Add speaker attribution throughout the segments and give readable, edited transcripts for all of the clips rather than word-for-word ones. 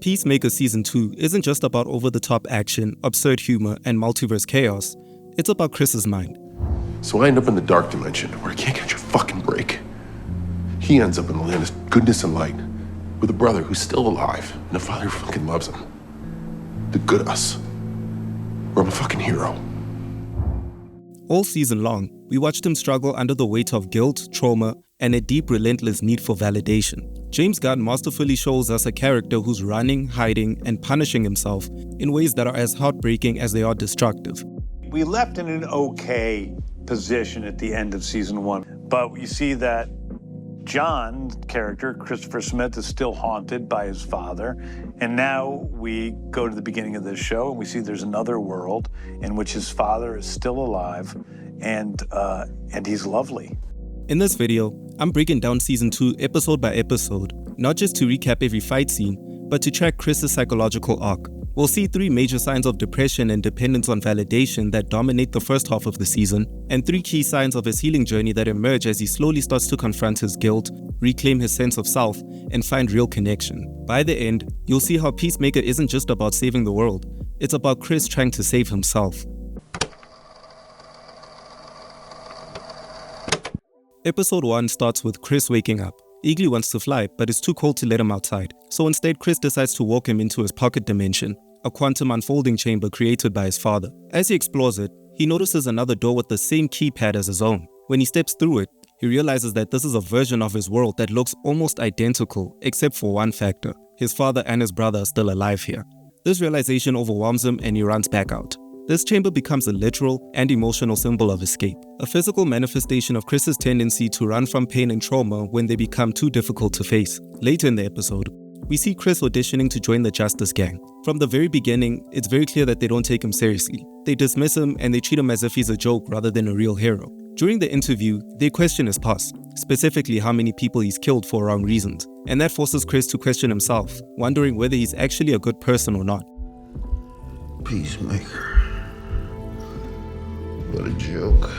Speaker 1: Peacemaker Season 2 isn't just about over-the-top action, absurd humor, and multiverse chaos. It's about Chris's mind.
Speaker 2: So I end up in the dark dimension, where I can't catch a fucking break. He ends up in the land of goodness and light, with a brother who's still alive, and a father who fucking loves him. The good us. Where I'm a fucking hero.
Speaker 1: All season long, we watched him struggle under the weight of guilt, trauma, and a deep, relentless need for validation. James Gunn masterfully shows us a character who's running, hiding, and punishing himself in ways that are as heartbreaking as they are destructive.
Speaker 3: We left in an okay position at the end of season 1, but you see that John's character, Christopher Smith, is still haunted by his father. And now we go to the beginning of this show and we see there's another world in which his father is still alive and he's lovely.
Speaker 1: In this video, I'm breaking down season 2 episode by episode, not just to recap every fight scene, but to track Chris's psychological arc. We'll see 3 major signs of depression and dependence on validation that dominate the first half of the season, and 3 key signs of his healing journey that emerge as he slowly starts to confront his guilt, reclaim his sense of self, and find real connection. By the end, you'll see how Peacemaker isn't just about saving the world, it's about Chris trying to save himself. Episode 1 starts with Chris waking up. Eagly wants to fly, but it's too cold to let him outside. So instead, Chris decides to walk him into his pocket dimension, a quantum unfolding chamber created by his father. As he explores it, he notices another door with the same keypad as his own. When he steps through it, he realizes that this is a version of his world that looks almost identical, except for one factor. His father and his brother are still alive here. This realization overwhelms him and he runs back out. This chamber becomes a literal and emotional symbol of escape, a physical manifestation of Chris's tendency to run from pain and trauma when they become too difficult to face. Later in the episode, we see Chris auditioning to join the Justice Gang. From the very beginning, it's very clear that they don't take him seriously. They dismiss him and they treat him as if he's a joke rather than a real hero. During the interview, they question his past, specifically how many people he's killed for wrong reasons, and that forces Chris to question himself, wondering whether he's actually a good person or not.
Speaker 2: Peacemaker. What a joke.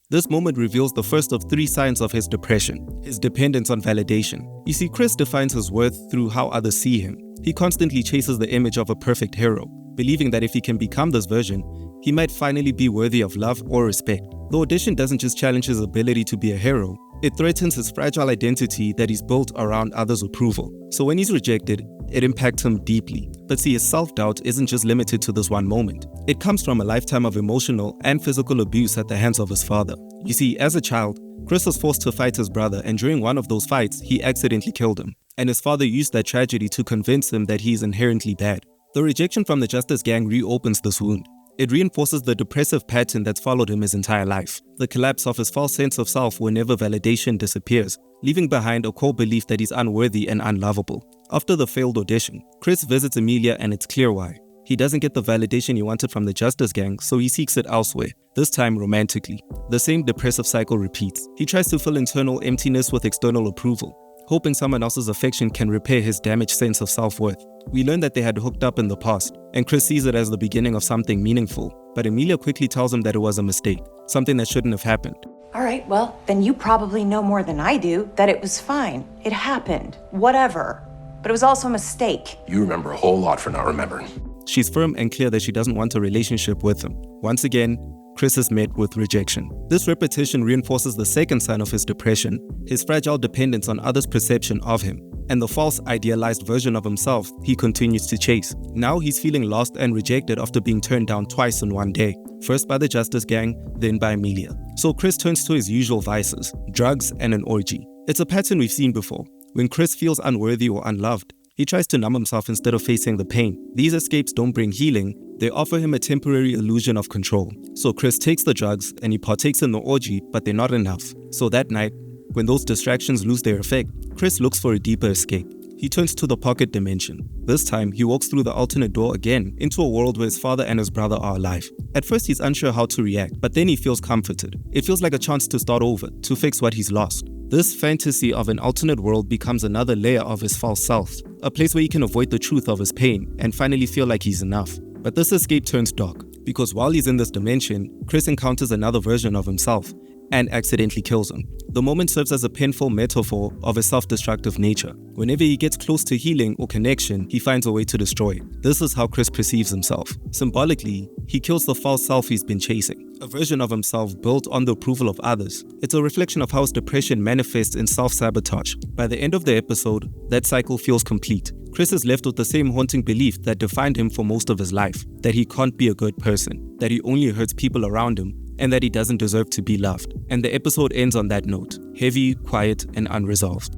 Speaker 1: This moment reveals the first of 3 signs of his depression, his dependence on validation. You see, Chris defines his worth through how others see him. He constantly chases the image of a perfect hero, believing that if he can become this version, he might finally be worthy of love or respect. The audition doesn't just challenge his ability to be a hero, it threatens his fragile identity that he's built around others' approval. So when he's rejected, it impacts him deeply. But see, his self-doubt isn't just limited to this one moment. It comes from a lifetime of emotional and physical abuse at the hands of his father. You see, as a child, Chris was forced to fight his brother, and during one of those fights, he accidentally killed him. And his father used that tragedy to convince him that he is inherently bad. The rejection from the Justice Gang reopens this wound. It reinforces the depressive pattern that's followed him his entire life. The collapse of his false sense of self whenever validation disappears, leaving behind a core belief that he's unworthy and unlovable. After the failed audition, Chris visits Emilia and it's clear why. He doesn't get the validation he wanted from the Justice Gang, so he seeks it elsewhere, this time romantically. The same depressive cycle repeats. He tries to fill internal emptiness with external approval, hoping someone else's affection can repair his damaged sense of self-worth. We learn that they had hooked up in the past, and Chris sees it as the beginning of something meaningful. But Emilia quickly tells him that it was a mistake, something that shouldn't have happened.
Speaker 4: All right, well, then you probably know more than I do that it was fine. It happened. Whatever. But it was also a mistake.
Speaker 2: You remember a whole lot for not remembering.
Speaker 1: She's firm and clear that she doesn't want a relationship with him. Once again, Chris is met with rejection. This repetition reinforces the second sign of his depression, his fragile dependence on others' perception of him, and the false idealized version of himself he continues to chase. Now he's feeling lost and rejected after being turned down twice in one day, first by the Justice Gang, then by Emilia. So Chris turns to his usual vices, drugs and an orgy. It's a pattern we've seen before. When Chris feels unworthy or unloved, he tries to numb himself instead of facing the pain. These escapes don't bring healing, they offer him a temporary illusion of control. So Chris takes the drugs and he partakes in the orgy, but they're not enough. So that night, when those distractions lose their effect, Chris looks for a deeper escape. He turns to the pocket dimension. This time, he walks through the alternate door again into a world where his father and his brother are alive. At first, he's unsure how to react, but then he feels comforted. It feels like a chance to start over, to fix what he's lost. This fantasy of an alternate world becomes another layer of his false self, a place where he can avoid the truth of his pain and finally feel like he's enough. But this escape turns dark, because while he's in this dimension, Chris encounters another version of himself, and accidentally kills him. The moment serves as a painful metaphor of a self-destructive nature. Whenever he gets close to healing or connection, he finds a way to destroy. This is how Chris perceives himself. Symbolically, he kills the false self he's been chasing, a version of himself built on the approval of others. It's a reflection of how his depression manifests in self-sabotage. By the end of the episode, that cycle feels complete. Chris is left with the same haunting belief that defined him for most of his life, that he can't be a good person, that he only hurts people around him, and that he doesn't deserve to be loved. And the episode ends on that note, heavy, quiet, and unresolved.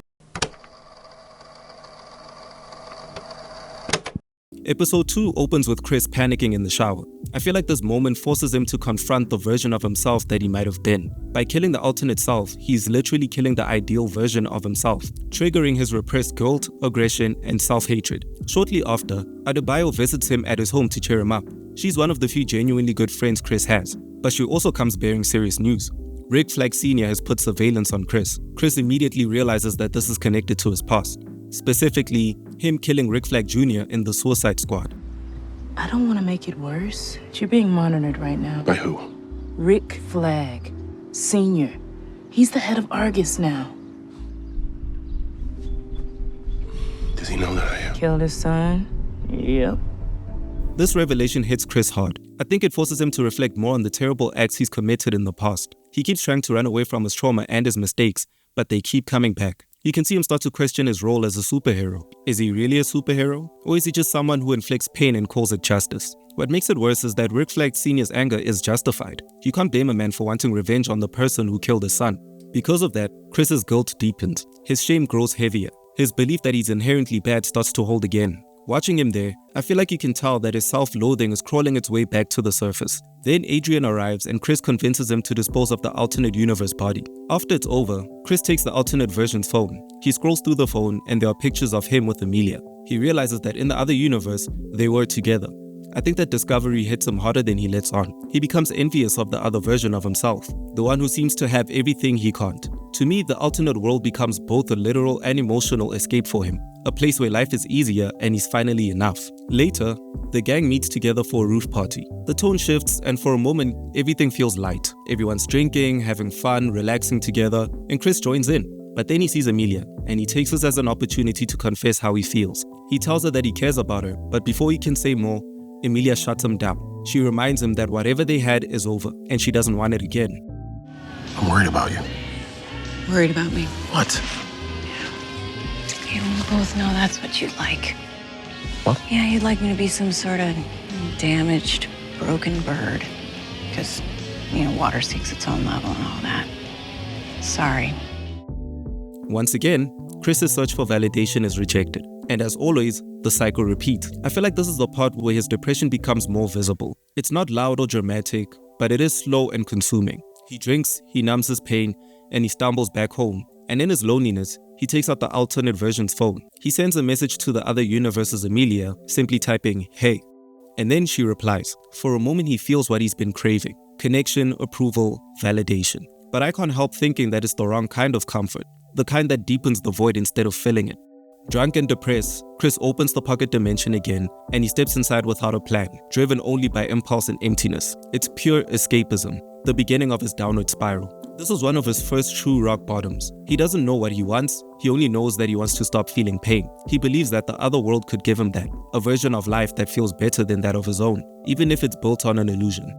Speaker 1: Episode 2 opens with Chris panicking in the shower. I feel like this moment forces him to confront the version of himself that he might have been. By killing the alternate self, he's literally killing the ideal version of himself, triggering his repressed guilt, aggression, and self-hatred. Shortly after, Adebayo visits him at his home to cheer him up. She's one of the few genuinely good friends Chris has, but she also comes bearing serious news. Rick Flag Sr. has put surveillance on Chris. Chris immediately realizes that this is connected to his past. Specifically, him killing Rick Flag Jr. in the Suicide Squad.
Speaker 5: I don't want to make it worse. You're being monitored right now.
Speaker 2: By who?
Speaker 5: Rick Flag Sr. He's the head of Argus now.
Speaker 2: Does he know that I am?
Speaker 5: Killed his son? Yep.
Speaker 1: This revelation hits Chris hard. I think it forces him to reflect more on the terrible acts he's committed in the past. He keeps trying to run away from his trauma and his mistakes, but they keep coming back. You can see him start to question his role as a superhero. Is he really a superhero? Or is he just someone who inflicts pain and calls it justice? What makes it worse is that Rick Flag Sr.'s anger is justified. You can't blame a man for wanting revenge on the person who killed his son. Because of that, Chris's guilt deepens. His shame grows heavier. His belief that he's inherently bad starts to hold again. Watching him there, I feel like you can tell that his self-loathing is crawling its way back to the surface. Then Adrian arrives and Chris convinces him to dispose of the alternate universe body. After it's over, Chris takes the alternate version's phone. He scrolls through the phone and there are pictures of him with Amelia. He realizes that in the other universe, they were together. I think that discovery hits him harder than he lets on. He becomes envious of the other version of himself, the one who seems to have everything he can't. To me, the alternate world becomes both a literal and emotional escape for him, a place where life is easier and he's finally enough. Later, the gang meets together for a roof party. The tone shifts and for a moment, everything feels light. Everyone's drinking, having fun, relaxing together, and Chris joins in. But then he sees Amelia, and he takes this as an opportunity to confess how he feels. He tells her that he cares about her, but before he can say more, Amelia shuts him down. She reminds him that whatever they had is over, and she doesn't want it again.
Speaker 2: I'm worried about you.
Speaker 6: Worried about me?
Speaker 2: What?
Speaker 6: You and we both know that's what you'd like.
Speaker 2: What?
Speaker 6: Yeah, you'd like me to be some sort of damaged, broken bird. Because, water seeks its own level and all that. Sorry.
Speaker 1: Once again, Chris's search for validation is rejected. And as always, the cycle repeats. I feel like this is the part where his depression becomes more visible. It's not loud or dramatic, but it is slow and consuming. He drinks, he numbs his pain, and he stumbles back home. And in his loneliness, he takes out the alternate version's phone. He sends a message to the other universe's Amelia, simply typing, "Hey." And then she replies. For a moment he feels what he's been craving. Connection, approval, validation. But I can't help thinking that it's the wrong kind of comfort. The kind that deepens the void instead of filling it. Drunk and depressed, Chris opens the pocket dimension again, and he steps inside without a plan, driven only by impulse and emptiness. It's pure escapism, the beginning of his downward spiral. This was one of his first true rock bottoms. He doesn't know what he wants, he only knows that he wants to stop feeling pain. He believes that the other world could give him that, a version of life that feels better than that of his own, even if it's built on an illusion.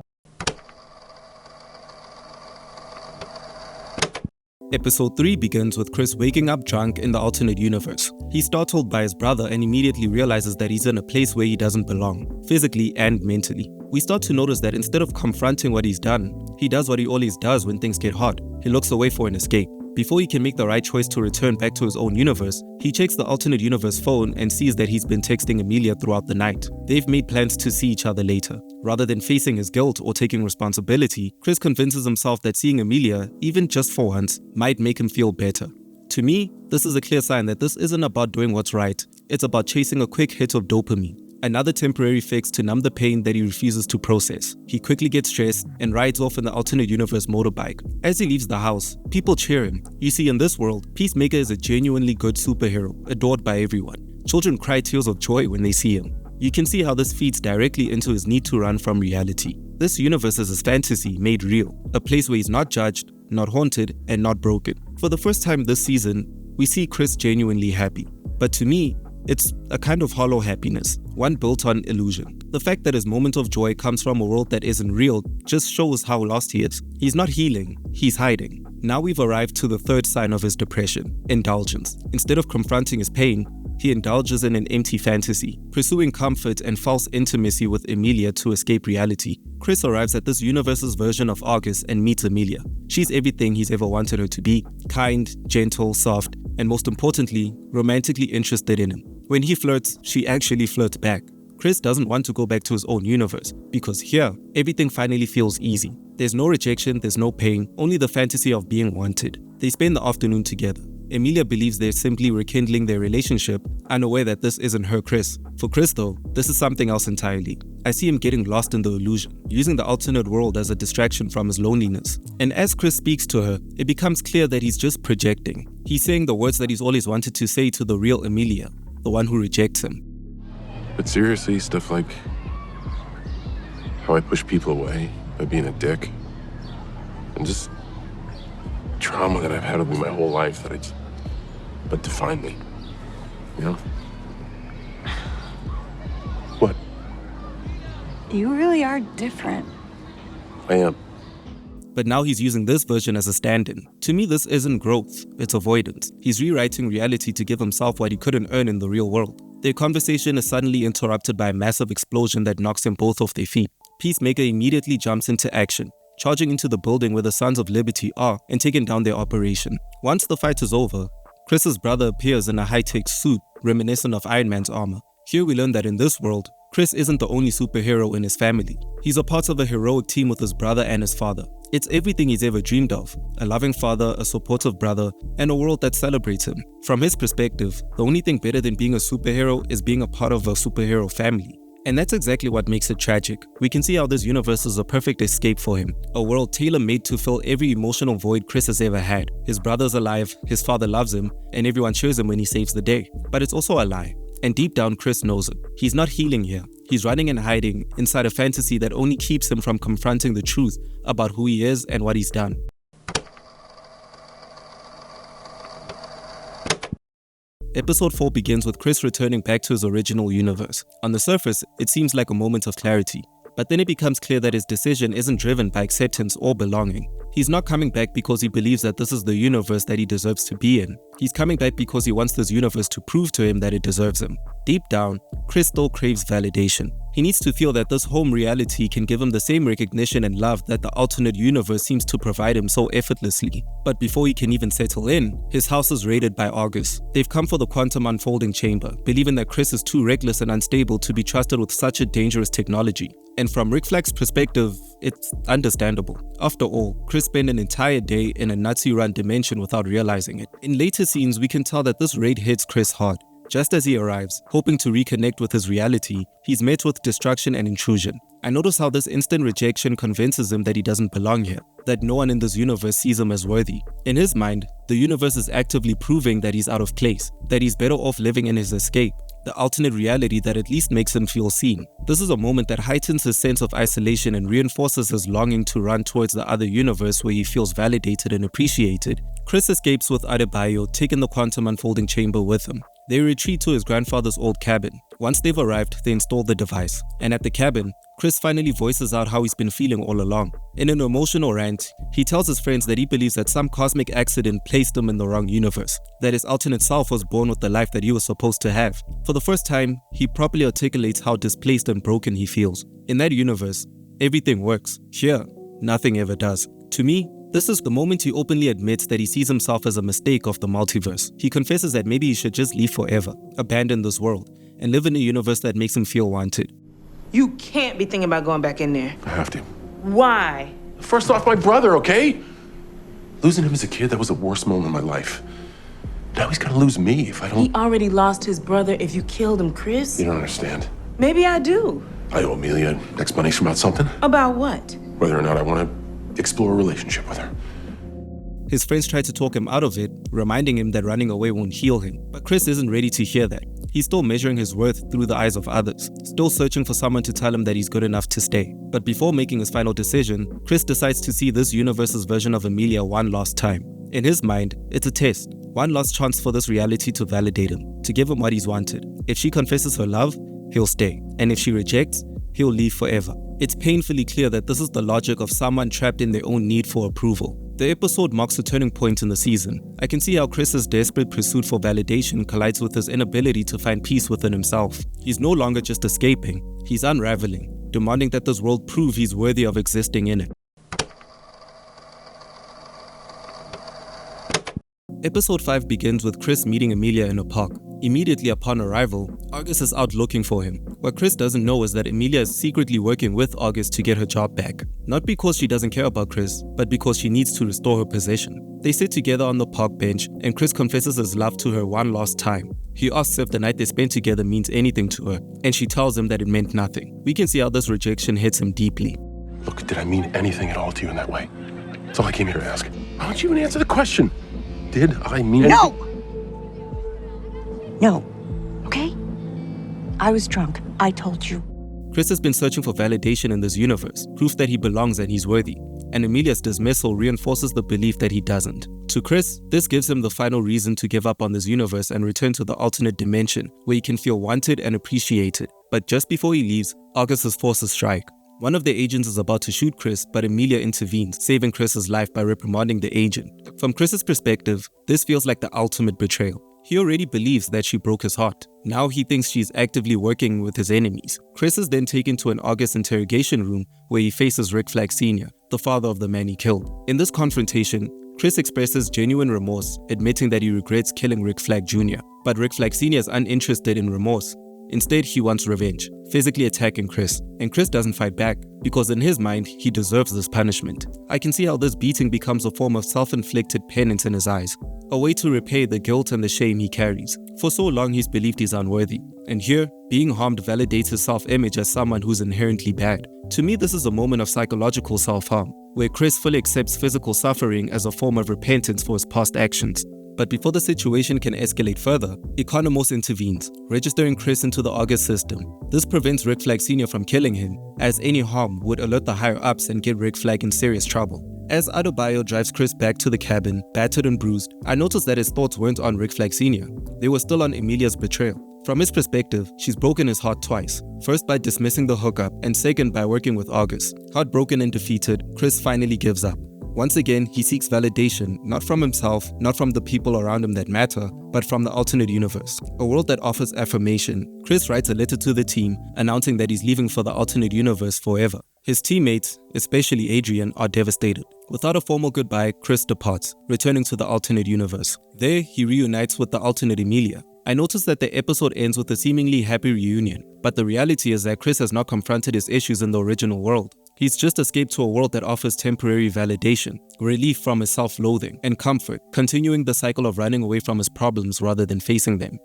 Speaker 1: Episode 3 begins with Chris waking up drunk in the alternate universe. He's startled by his brother and immediately realizes that he's in a place where he doesn't belong, physically and mentally. We start to notice that instead of confronting what he's done, he does what he always does when things get hard. He looks away for an escape. Before he can make the right choice to return back to his own universe, he checks the alternate universe phone and sees that he's been texting Amelia throughout the night. They've made plans to see each other later. Rather than facing his guilt or taking responsibility, Chris convinces himself that seeing Amelia, even just for once, might make him feel better. To me, this is a clear sign that this isn't about doing what's right, it's about chasing a quick hit of dopamine. Another temporary fix to numb the pain that he refuses to process. He quickly gets stressed and rides off in the alternate universe motorbike. As he leaves the house, people cheer him. You see, in this world, Peacemaker is a genuinely good superhero, adored by everyone. Children cry tears of joy when they see him. You can see how this feeds directly into his need to run from reality. This universe is his fantasy made real, a place where he's not judged, not haunted, and not broken. For the first time this season, we see Chris genuinely happy. But to me, it's a kind of hollow happiness, one built on illusion. The fact that his moment of joy comes from a world that isn't real just shows how lost he is. He's not healing, he's hiding. Now we've arrived to the third sign of his depression, indulgence. Instead of confronting his pain, he indulges in an empty fantasy, pursuing comfort and false intimacy with Emilia to escape reality. Chris arrives at this universe's version of Argus and meets Emilia. She's everything he's ever wanted her to be: kind, gentle, soft, and most importantly, romantically interested in him. When he flirts, she actually flirts back. Chris doesn't want to go back to his own universe, because here, everything finally feels easy. There's no rejection, there's no pain, only the fantasy of being wanted. They spend the afternoon together. Emilia believes they're simply rekindling their relationship, unaware that this isn't her Chris. For Chris though, this is something else entirely. I see him getting lost in the illusion, using the alternate world as a distraction from his loneliness. And as Chris speaks to her, it becomes clear that he's just projecting. He's saying the words that he's always wanted to say to the real Emilia, the one who rejects him.
Speaker 2: But seriously, stuff like how I push people away by being a dick, and just trauma that I've had with me my whole life but define me, you know? What?
Speaker 6: You really are different.
Speaker 2: I am.
Speaker 1: But now he's using this version as a stand-in. To me, this isn't growth, it's avoidance. He's rewriting reality to give himself what he couldn't earn in the real world. Their conversation is suddenly interrupted by a massive explosion that knocks them both off their feet. Peacemaker immediately jumps into action, charging into the building where the Sons of Liberty are and taking down their operation. Once the fight is over, Chris's brother appears in a high-tech suit reminiscent of Iron Man's armor. Here we learn that in this world, Chris isn't the only superhero in his family. He's a part of a heroic team with his brother and his father. It's everything he's ever dreamed of: a loving father, a supportive brother, and a world that celebrates him. From his perspective, the only thing better than being a superhero is being a part of a superhero family. And that's exactly what makes it tragic. We can see how this universe is a perfect escape for him. A world tailor-made to fill every emotional void Chris has ever had. His brother's alive, his father loves him, and everyone cheers him when he saves the day. But it's also a lie. And deep down, Chris knows it. He's not healing here. He's running and hiding inside a fantasy that only keeps him from confronting the truth about who he is and what he's done. Episode 4 begins with Chris returning back to his original universe. On the surface, it seems like a moment of clarity, but then it becomes clear that his decision isn't driven by acceptance or belonging. He's not coming back because he believes that this is the universe that he deserves to be in. He's coming back because he wants this universe to prove to him that it deserves him. Deep down, Chris still craves validation. He needs to feel that this home reality can give him the same recognition and love that the alternate universe seems to provide him so effortlessly. But before he can even settle in, his house is raided by Argus. They've come for the quantum unfolding chamber, believing that Chris is too reckless and unstable to be trusted with such a dangerous technology. And from Rick Flagg's perspective, it's understandable. After all, Chris spent an entire day in a Nazi-run dimension without realizing it. In later scenes, we can tell that this raid hits Chris hard. Just as he arrives, hoping to reconnect with his reality, he's met with destruction and intrusion. I notice how this instant rejection convinces him that he doesn't belong here, that no one in this universe sees him as worthy. In his mind, the universe is actively proving that he's out of place, that he's better off living in his escape, the alternate reality that at least makes him feel seen. This is a moment that heightens his sense of isolation and reinforces his longing to run towards the other universe where he feels validated and appreciated. Chris escapes with Adebayo, taking the quantum unfolding chamber with him. They retreat to his grandfather's old cabin. Once they've arrived, they install the device. And at the cabin, Chris finally voices out how he's been feeling all along. In an emotional rant, he tells his friends that he believes that some cosmic accident placed him in the wrong universe, that his alternate self was born with the life that he was supposed to have. For the first time, he properly articulates how displaced and broken he feels. In that universe, everything works. Here, nothing ever does. To me, this is the moment he openly admits that he sees himself as a mistake of the multiverse. He confesses that maybe he should just leave forever, abandon this world, and live in a universe that makes him feel wanted.
Speaker 7: You can't be thinking about going back in there.
Speaker 2: I have to.
Speaker 7: Why?
Speaker 2: First off, my brother, okay? Losing him as a kid, that was the worst moment of my life. Now he's gonna lose me if I don't...
Speaker 7: He already lost his brother if you killed him, Chris.
Speaker 2: You don't understand.
Speaker 7: Maybe I do.
Speaker 2: I owe Amelia an explanation about something.
Speaker 7: About what?
Speaker 2: Whether or not I want to explore a relationship with her.
Speaker 1: His friends try to talk him out of it, reminding him that running away won't heal him. But Chris isn't ready to hear that. He's still measuring his worth through the eyes of others, still searching for someone to tell him that he's good enough to stay. But before making his final decision, Chris decides to see this universe's version of Emilia one last time. In his mind, it's a test, one last chance for this reality to validate him, to give him what he's wanted. If she confesses her love, he'll stay. And if she rejects, he'll leave forever. It's painfully clear that this is the logic of someone trapped in their own need for approval. The episode marks a turning point in the season. I can see how Chris's desperate pursuit for validation collides with his inability to find peace within himself. He's no longer just escaping, he's unraveling, demanding that this world prove he's worthy of existing in it. Episode 5 begins with Chris meeting Emilia in a park. Immediately upon arrival, August is out looking for him. What Chris doesn't know is that Emilia is secretly working with August to get her job back. Not because she doesn't care about Chris, but because she needs to restore her possession. They sit together on the park bench, and Chris confesses his love to her one last time. He asks if the night they spent together means anything to her, and she tells him that it meant nothing. We can see how this rejection hits him deeply.
Speaker 2: Look, did I mean anything at all to you in that way? That's all I came here to ask. Why don't you even answer the question? Did I mean anything?
Speaker 4: No, okay? I was drunk. I told you.
Speaker 1: Chris has been searching for validation in this universe, proof that he belongs and he's worthy. And Emilia's dismissal reinforces the belief that he doesn't. To Chris, this gives him the final reason to give up on this universe and return to the alternate dimension, where he can feel wanted and appreciated. But just before he leaves, August's forces strike. One of the agents is about to shoot Chris, but Emilia intervenes, saving Chris's life by reprimanding the agent. From Chris's perspective, this feels like the ultimate betrayal. He already believes that she broke his heart. Now he thinks she's actively working with his enemies. Chris is then taken to an August interrogation room where he faces Rick Flag Sr., the father of the man he killed. In this confrontation, Chris expresses genuine remorse, admitting that he regrets killing Rick Flag Jr. But Rick Flag Sr. is uninterested in remorse. Instead, he wants revenge, physically attacking Chris. And Chris doesn't fight back, because in his mind, he deserves this punishment. I can see how this beating becomes a form of self-inflicted penance in his eyes, a way to repay the guilt and the shame he carries. For so long, he's believed he's unworthy. And here, being harmed validates his self-image as someone who's inherently bad. To me, this is a moment of psychological self-harm, where Chris fully accepts physical suffering as a form of repentance for his past actions. But before the situation can escalate further, Economos intervenes, registering Chris into the August system. This prevents Rick Flag Sr. from killing him, as any harm would alert the higher-ups and get Rick Flag in serious trouble. As Adebayo drives Chris back to the cabin, battered and bruised, I noticed that his thoughts weren't on Rick Flag Sr. They were still on Emilia's betrayal. From his perspective, she's broken his heart twice. First by dismissing the hookup, and second by working with August. Heartbroken and defeated, Chris finally gives up. Once again, he seeks validation, not from himself, not from the people around him that matter, but from the alternate universe, a world that offers affirmation. Chris writes a letter to the team, announcing that he's leaving for the alternate universe forever. His teammates, especially Adrian, are devastated. Without a formal goodbye, Chris departs, returning to the alternate universe. There, he reunites with the alternate Emilia. I noticed that the episode ends with a seemingly happy reunion, but the reality is that Chris has not confronted his issues in the original world. He's just escaped to a world that offers temporary validation, relief from his self-loathing, and comfort, continuing the cycle of running away from his problems rather than facing them.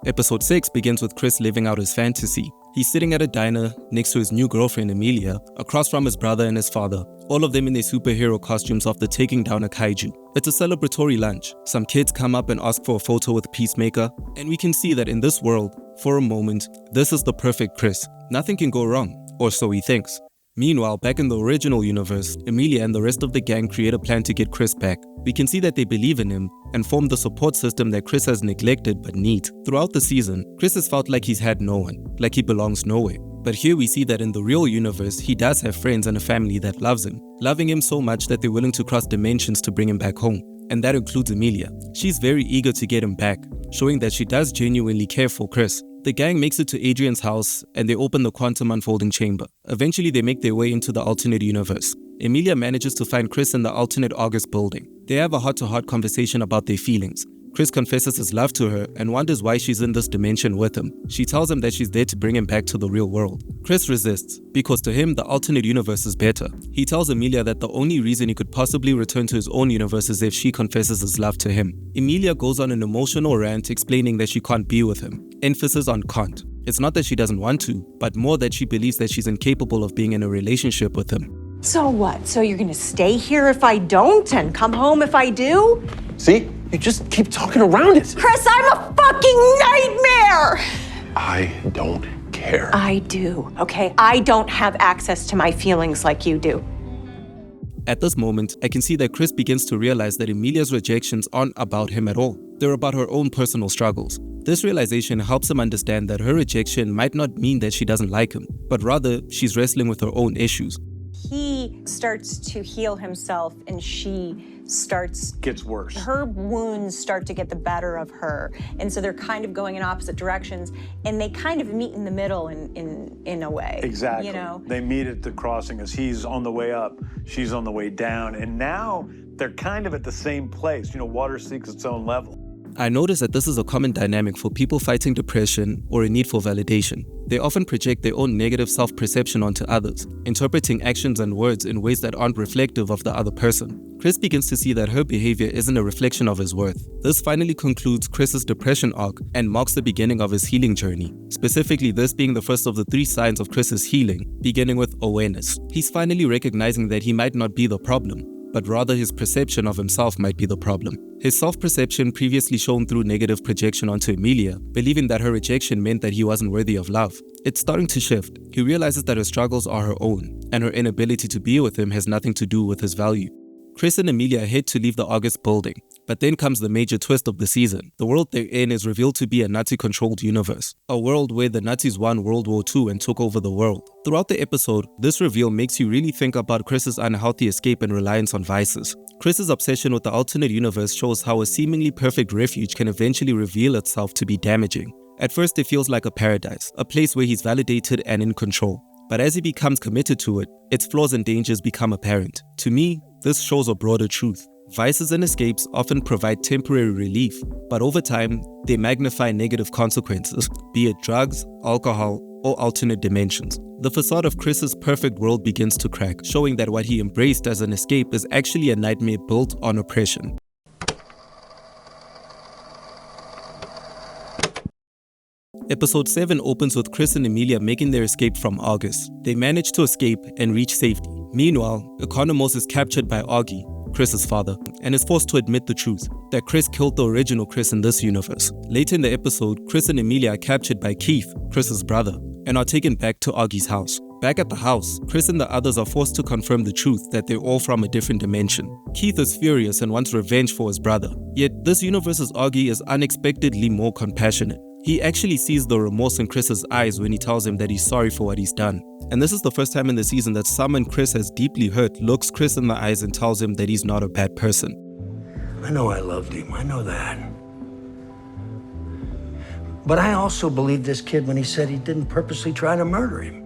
Speaker 1: Episode 6 begins with Chris living out his fantasy. He's sitting at a diner next to his new girlfriend Emilia, across from his brother and his father, all of them in their superhero costumes after taking down a kaiju. It's a celebratory lunch. Some kids come up and ask for a photo with Peacemaker, and we can see that in this world, for a moment, this is the perfect Chris. Nothing can go wrong, or so he thinks. Meanwhile, back in the original universe, Emilia and the rest of the gang create a plan to get Chris back. We can see that they believe in him and form the support system that Chris has neglected but needs. Throughout the season, Chris has felt like he's had no one, like he belongs nowhere. But here we see that in the real universe, he does have friends and a family that loves him, loving him so much that they're willing to cross dimensions to bring him back home. And that includes Emilia. She's very eager to get him back, showing that she does genuinely care for Chris. The gang makes it to Adrian's house and they open the quantum unfolding chamber. Eventually they make their way into the alternate universe. Emilia manages to find Chris in the alternate August building. They have a heart-to-heart conversation about their feelings. Chris confesses his love to her and wonders why she's in this dimension with him. She tells him that she's there to bring him back to the real world. Chris resists, because to him the alternate universe is better. He tells Emilia that the only reason he could possibly return to his own universe is if she confesses his love to him. Emilia goes on an emotional rant explaining that she can't be with him. Emphasis on can't. It's not that she doesn't want to, but more that she believes that she's incapable of being in a relationship with him.
Speaker 4: So what? So you're gonna stay here if I don't and come home if I do?
Speaker 2: See? You just keep talking around it.
Speaker 4: Chris, I'm a fucking nightmare!
Speaker 2: I don't care.
Speaker 4: I do, okay? I don't have access to my feelings like you do.
Speaker 1: At this moment, I can see that Chris begins to realize that Emilia's rejections aren't about him at all. They're about her own personal struggles. This realization helps him understand that her rejection might not mean that she doesn't like him, but rather she's wrestling with her own issues.
Speaker 4: He starts to heal himself and she
Speaker 3: Gets worse.
Speaker 4: her wounds start to get the better of her. And so they're kind of going in opposite directions and they kind of meet in the middle in a way.
Speaker 3: Exactly.
Speaker 4: You know?
Speaker 3: They meet at the crossing as he's on the way up, she's on the way down, and now they're kind of at the same place. You know, water seeks its own level.
Speaker 1: I notice that this is a common dynamic for people fighting depression or a need for validation. They often project their own negative self-perception onto others, interpreting actions and words in ways that aren't reflective of the other person. Chris begins to see that her behavior isn't a reflection of his worth. This finally concludes Chris's depression arc and marks the beginning of his healing journey, specifically this being the first of the 3 signs of Chris's healing, beginning with awareness. He's finally recognizing that he might not be the problem, but rather his perception of himself might be the problem. His self-perception, previously shown through negative projection onto Emilia, believing that her rejection meant that he wasn't worthy of love, it's starting to shift. He realizes that her struggles are her own, and her inability to be with him has nothing to do with his value. Chris and Emilia head to leave the August building, but then comes the major twist of the season. The world they're in is revealed to be a Nazi-controlled universe, a world where the Nazis won World War II and took over the world. Throughout the episode, this reveal makes you really think about Chris's unhealthy escape and reliance on vices. Chris's obsession with the alternate universe shows how a seemingly perfect refuge can eventually reveal itself to be damaging. At first it feels like a paradise, a place where he's validated and in control. But as he becomes committed to it, its flaws and dangers become apparent. To me, this shows a broader truth. Vices and escapes often provide temporary relief, but over time, they magnify negative consequences, be it drugs, alcohol, or alternate dimensions. The facade of Chris's perfect world begins to crack, showing that what he embraced as an escape is actually a nightmare built on oppression. Episode 7 opens with Chris and Emilia making their escape from August. They manage to escape and reach safety. Meanwhile, Economos is captured by Augie, Chris's father, and is forced to admit the truth, that Chris killed the original Chris in this universe. Later in the episode, Chris and Emilia are captured by Keith, Chris's brother, and are taken back to Augie's house. Back at the house, Chris and the others are forced to confirm the truth that they're all from a different dimension. Keith is furious and wants revenge for his brother. Yet, this universe's Augie is unexpectedly more compassionate. He actually sees the remorse in Chris's eyes when he tells him that he's sorry for what he's done. And this is the first time in the season that someone Chris has deeply hurt looks Chris in the eyes and tells him that he's not a bad person.
Speaker 8: I know I loved him, I know that. But I also believed this kid when he said he didn't purposely try to murder him.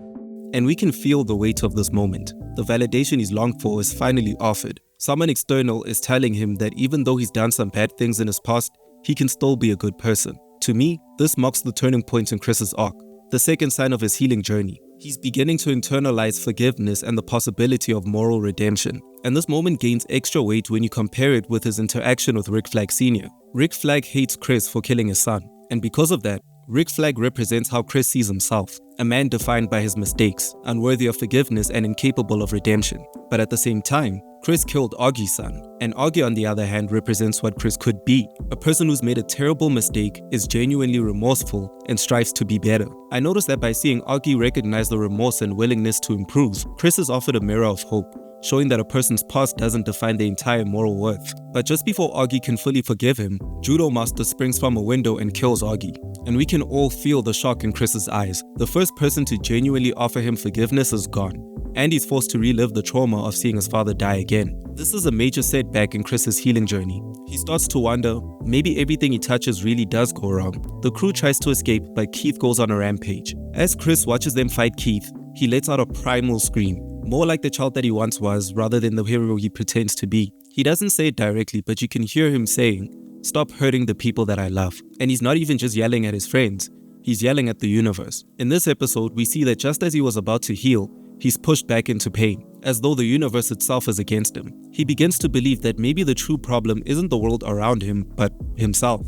Speaker 1: And we can feel the weight of this moment. The validation he's longed for is finally offered. Someone external is telling him that even though he's done some bad things in his past, he can still be a good person. To me, this marks the turning point in Chris's arc, the second sign of his healing journey. He's beginning to internalize forgiveness and the possibility of moral redemption. And this moment gains extra weight when you compare it with his interaction with Rick Flag Sr. Rick Flag hates Chris for killing his son, and because of that, Rick Flag represents how Chris sees himself, a man defined by his mistakes, unworthy of forgiveness and incapable of redemption. But at the same time, Chris killed Augie's son, and Augie on the other hand represents what Chris could be, a person who's made a terrible mistake, is genuinely remorseful, and strives to be better. I noticed that by seeing Augie recognize the remorse and willingness to improve, Chris is offered a mirror of hope, showing that a person's past doesn't define their entire moral worth. But just before Augie can fully forgive him, Judo Master springs from a window and kills Augie. And we can all feel the shock in Chris's eyes. The first person to genuinely offer him forgiveness is gone, and he's forced to relive the trauma of seeing his father die again. This is a major setback in Chris's healing journey. He starts to wonder, maybe everything he touches really does go wrong. The crew tries to escape, but Keith goes on a rampage. As Chris watches them fight Keith, he lets out a primal scream, more like the child that he once was rather than the hero he pretends to be. He doesn't say it directly, but you can hear him saying, "Stop hurting the people that I love." And he's not even just yelling at his friends, he's yelling at the universe. In this episode, we see that just as he was about to heal, he's pushed back into pain, as though the universe itself is against him. He begins to believe that maybe the true problem isn't the world around him, but himself.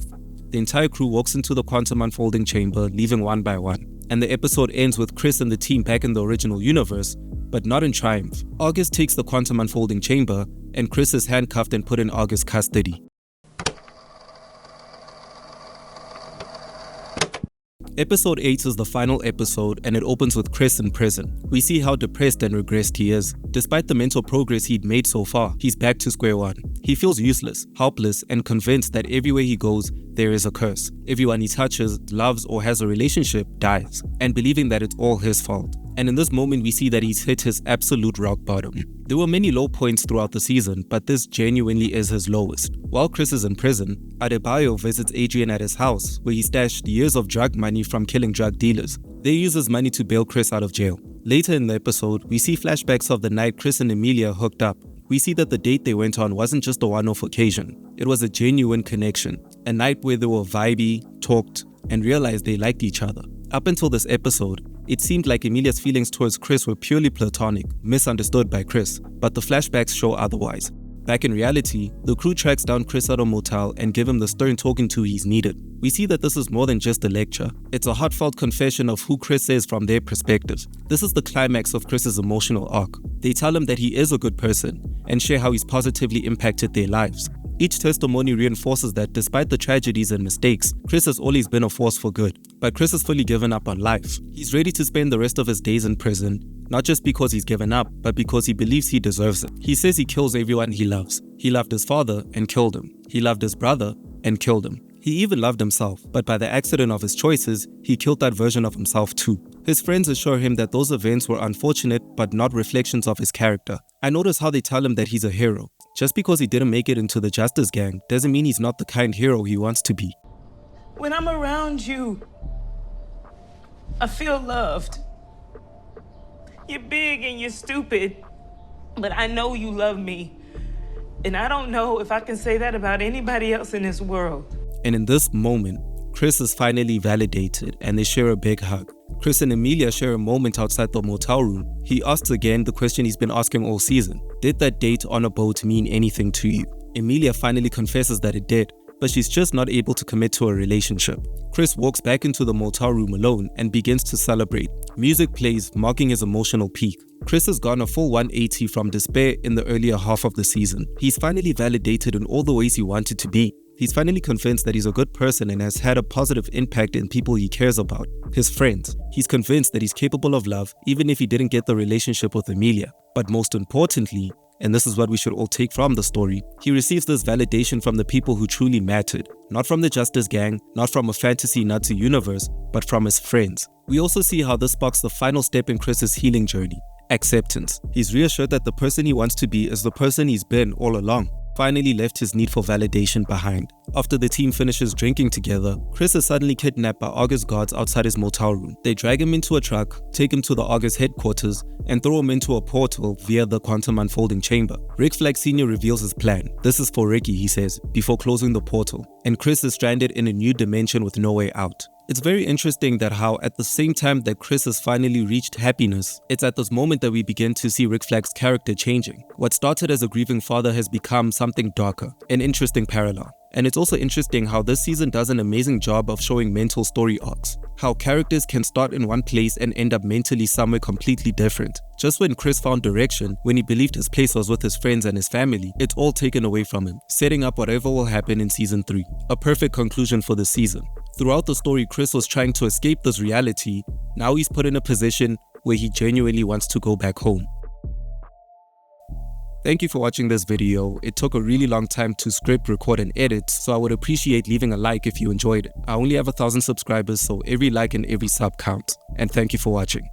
Speaker 1: The entire crew walks into the quantum unfolding chamber, leaving one by one. And the episode ends with Chris and the team back in the original universe, but not in triumph. August takes the quantum unfolding chamber, and Chris is handcuffed and put in August's custody. Episode 8 is the final episode and it opens with Chris in prison. We see how depressed and regressed he is. Despite the mental progress he'd made so far, he's back to square one. He feels useless, helpless, and convinced that everywhere he goes, there is a curse. Everyone he touches, loves, or has a relationship dies, and believing that it's all his fault. And in this moment, we see that he's hit his absolute rock bottom. There were many low points throughout the season, but this genuinely is his lowest. While Chris is in prison, Adebayo visits Adrian at his house, where he stashed years of drug money from killing drug dealers. They use his money to bail Chris out of jail. Later in the episode, we see flashbacks of the night Chris and Emilia hooked up. We see that the date they went on wasn't just a one-off occasion. It was a genuine connection. A night where they were vibey, talked, and realized they liked each other. Up until this episode, it seemed like Emilia's feelings towards Chris were purely platonic, misunderstood by Chris, but the flashbacks show otherwise. Back in reality, the crew tracks down Chris at a motel and give him the stern talking to he's needed. We see that this is more than just a lecture. It's a heartfelt confession of who Chris is from their perspective. This is the climax of Chris's emotional arc. They tell him that he is a good person and share how he's positively impacted their lives. Each testimony reinforces that despite the tragedies and mistakes, Chris has always been a force for good. But Chris has fully given up on life. He's ready to spend the rest of his days in prison, not just because he's given up, but because he believes he deserves it. He says he kills everyone he loves. He loved his father and killed him. He loved his brother and killed him. He even loved himself, but by the accident of his choices, he killed that version of himself too. His friends assure him that those events were unfortunate but not reflections of his character. I notice how they tell him that he's a hero. Just because he didn't make it into the Justice Gang doesn't mean he's not the kind hero he wants to be.
Speaker 7: When I'm around you, I feel loved. You're big and you're stupid, but I know you love me. And I don't know if I can say that about anybody else in this world.
Speaker 1: And in this moment, Chris is finally validated and they share a big hug. Chris and Emilia share a moment outside the motel room. He asks again the question he's been asking all season. Did that date on a boat mean anything to you? Emilia finally confesses that it did, but she's just not able to commit to a relationship. Chris walks back into the motel room alone and begins to celebrate. Music plays, marking his emotional peak. Chris has gone a full 180 from despair in the earlier half of the season. He's finally validated in all the ways he wanted to be. He's finally convinced that he's a good person and has had a positive impact in people he cares about, his friends. He's convinced that he's capable of love, even if he didn't get the relationship with Emilia. But most importantly, and this is what we should all take from the story, he receives this validation from the people who truly mattered. Not from the Justice Gang, not from a fantasy Nazi universe, but from his friends. We also see how this sparks the final step in Chris's healing journey: acceptance. He's reassured that the person he wants to be is the person he's been all along. Finally left his need for validation behind. After the team finishes drinking together, Chris is suddenly kidnapped by Argus guards outside his motel room. They drag him into a truck, take him to the Argus headquarters, and throw him into a portal via the quantum unfolding chamber. Rick Flag Sr. reveals his plan. This is for Ricky, he says, before closing the portal, and Chris is stranded in a new dimension with no way out. It's very interesting that how at the same time that Chris has finally reached happiness, it's at this moment that we begin to see Rick Flag's character changing. What started as a grieving father has become something darker, an interesting parallel. And it's also interesting how this season does an amazing job of showing mental story arcs. How characters can start in one place and end up mentally somewhere completely different. Just when Chris found direction, when he believed his place was with his friends and his family, it's all taken away from him, setting up whatever will happen in season 3. A perfect conclusion for the season. Throughout the story, Chris was trying to escape this reality. Now he's put in a position where he genuinely wants to go back home. Thank you for watching this video. It took a really long time to script, record, and edit, so I would appreciate leaving a like if you enjoyed it. I only have 1,000 subscribers, so every like and every sub counts. And thank you for watching.